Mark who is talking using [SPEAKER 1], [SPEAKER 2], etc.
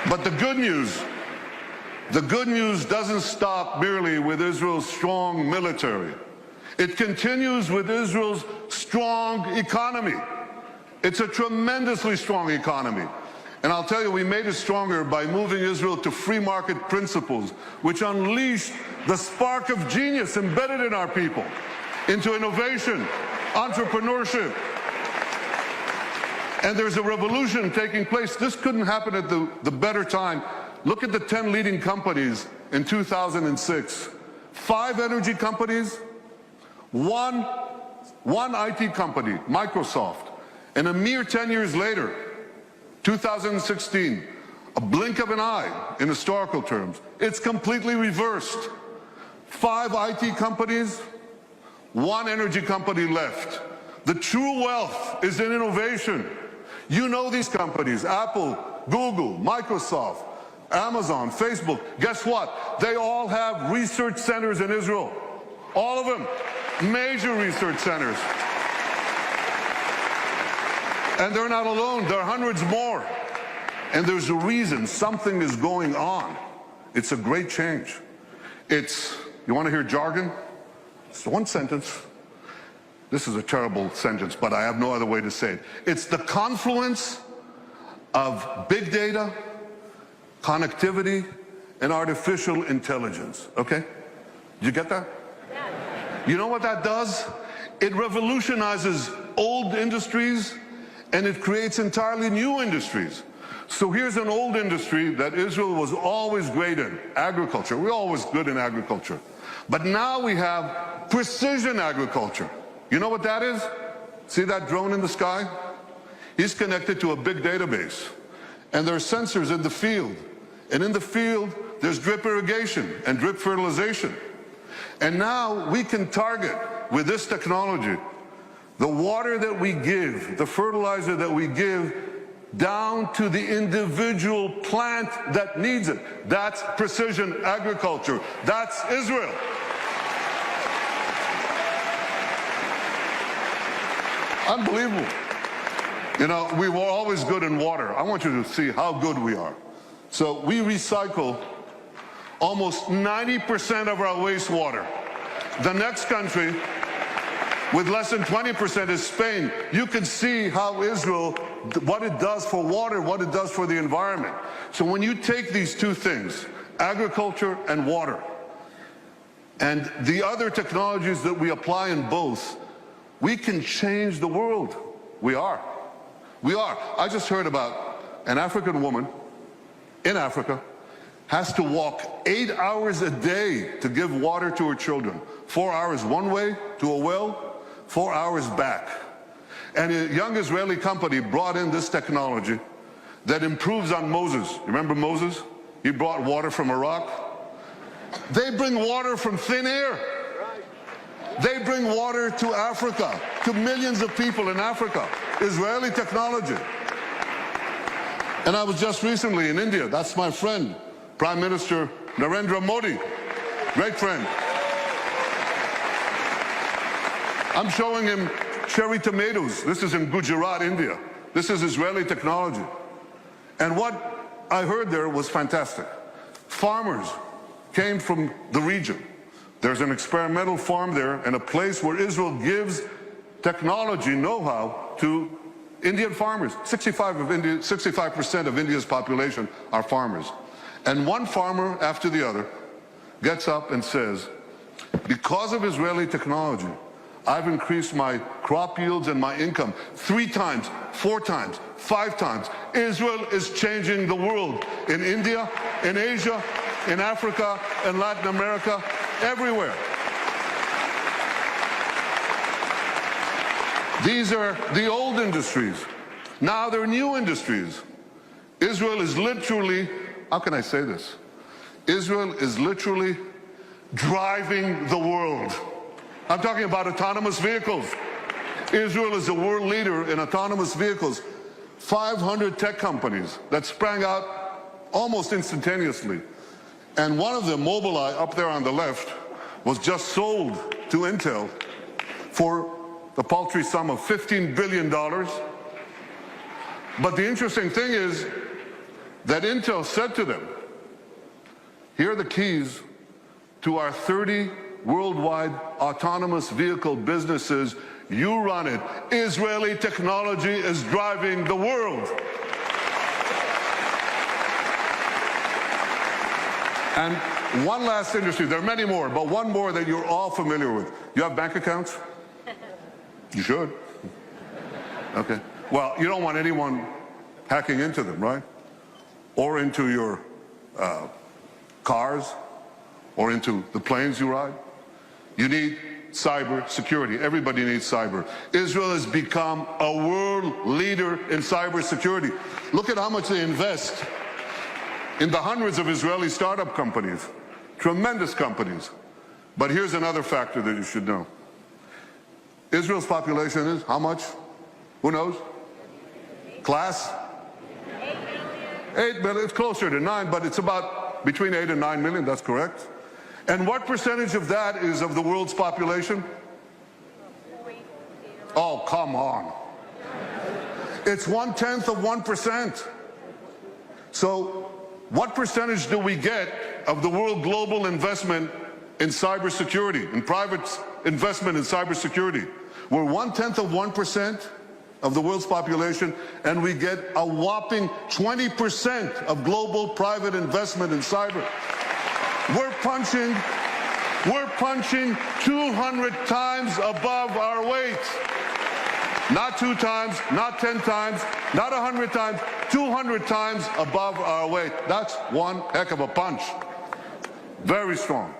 [SPEAKER 1] But the good news doesn't stop merely with Israel's strong military. It continues with Israel's strong economy. It's a tremendously strong economy. And I'll tell you, we made it stronger by moving Israel to free market principles, which unleashed the spark of genius embedded in our people into innovation, entrepreneurship. And there's a revolution taking place. This couldn't happen at the better time. Look at the 10 leading companies in 2006. 5 energy companies, one IT company, Microsoft. And a mere 10 years later, 2016, a blink of an eye in historical terms, it's completely reversed. 5 IT companies, 1 energy company left. The true wealth is in innovation. You know these companies, Apple, Google, Microsoft, Amazon, Facebook. Guess what? They all have research centers in Israel. All of them. Major research centers. And they're not alone. There are hundreds more. And there's a reason. Something is going on. It's a great change. It's, you want to hear jargon? It's one sentence. This is a terrible sentence, but I have no other way to say it. It's the confluence of big data, connectivity, and artificial intelligence. Okay? Did you get that? Yeah. You know what that does? It revolutionizes old industries and it creates entirely new industries. So here's an old industry that Israel was always great in, agriculture. We're always good in agriculture. But now we have precision agriculture. You know what that is? See that drone in the sky? He's connected to a big database. And there are sensors in the field. And in the field, there's drip irrigation and drip fertilization. And now we can target, with this technology, the water that we give, the fertilizer that we give, down to the individual plant that needs it. That's precision agriculture. That's Israel. Unbelievable. You know, we were always good in water. I want you to see how good we are. So we recycle almost 90% of our wastewater. The next country with less than 20% is Spain. You can see how Israel, what it does for water, what it does for the environment. So when you take these two things, agriculture and water, and the other technologies that we apply in both, we can change the world. We are. We are. I just heard about an African woman in Africa has to walk 8 hours a day to give water to her children. 4 hours one way to a well, 4 hours back. And a young Israeli company brought in this technology that improves on Moses. You remember Moses? He brought water from a rock. They bring water from thin air. They bring water to Africa, to millions of people in Africa. Israeli technology. And I was just recently in India. That's my friend, Prime Minister Narendra Modi. Great friend. I'm showing him cherry tomatoes. This is in Gujarat, India. This is Israeli technology. And what I heard there was fantastic. Farmers came from the region. There's an experimental farm there and a place where Israel gives technology know-how to Indian farmers. 65% of India's population are farmers. And one farmer after the other gets up and says, because of Israeli technology, I've increased my crop yields and my income 3 times, 4 times, 5 times. Israel is changing the world in India, in Asia, in Africa, in Latin America, everywhere. These are the old industries. Now they're new industries. Israel is literally, how can I say this? Israel is literally driving the world. I'm talking about autonomous vehicles. Israel is a world leader in autonomous vehicles. 500 tech companies that sprang out almost instantaneously. And one of them, Mobileye, up there on the left, was just sold to Intel for the paltry sum of $15 billion. But the interesting thing is, that Intel said to them, here are the keys to our 30 worldwide autonomous vehicle businesses. You run it. Israeli technology is driving the world. And one last industry, there are many more, but one more that you're all familiar with. You have bank accounts? You should. Okay. Well, you don't want anyone hacking into them, right? Or into your cars, or into the planes you ride. You need cyber security. Everybody needs cyber. Israel has become a world leader in cyber security. Look at how much they invest in the hundreds of Israeli startup companies, tremendous companies. But here's another factor that you should know. Israel's population is how much? Who knows? Class? 8 million. It's closer to 9, but it's about between 8 and 9 million, that's correct. And what percentage of that is of the world's population? Oh, come on. It's 1/10 of 1%. So what percentage do we get of the world global investment in cybersecurity, in private investment in cybersecurity? We're 1/10 of 1% of the world's population, and we get a whopping 20% of global private investment in cyber. We're punching 200 times above our weight. Not 2 times, not 10 times, not 100 times, 200 times above our weight. That's one heck of a punch. Very strong.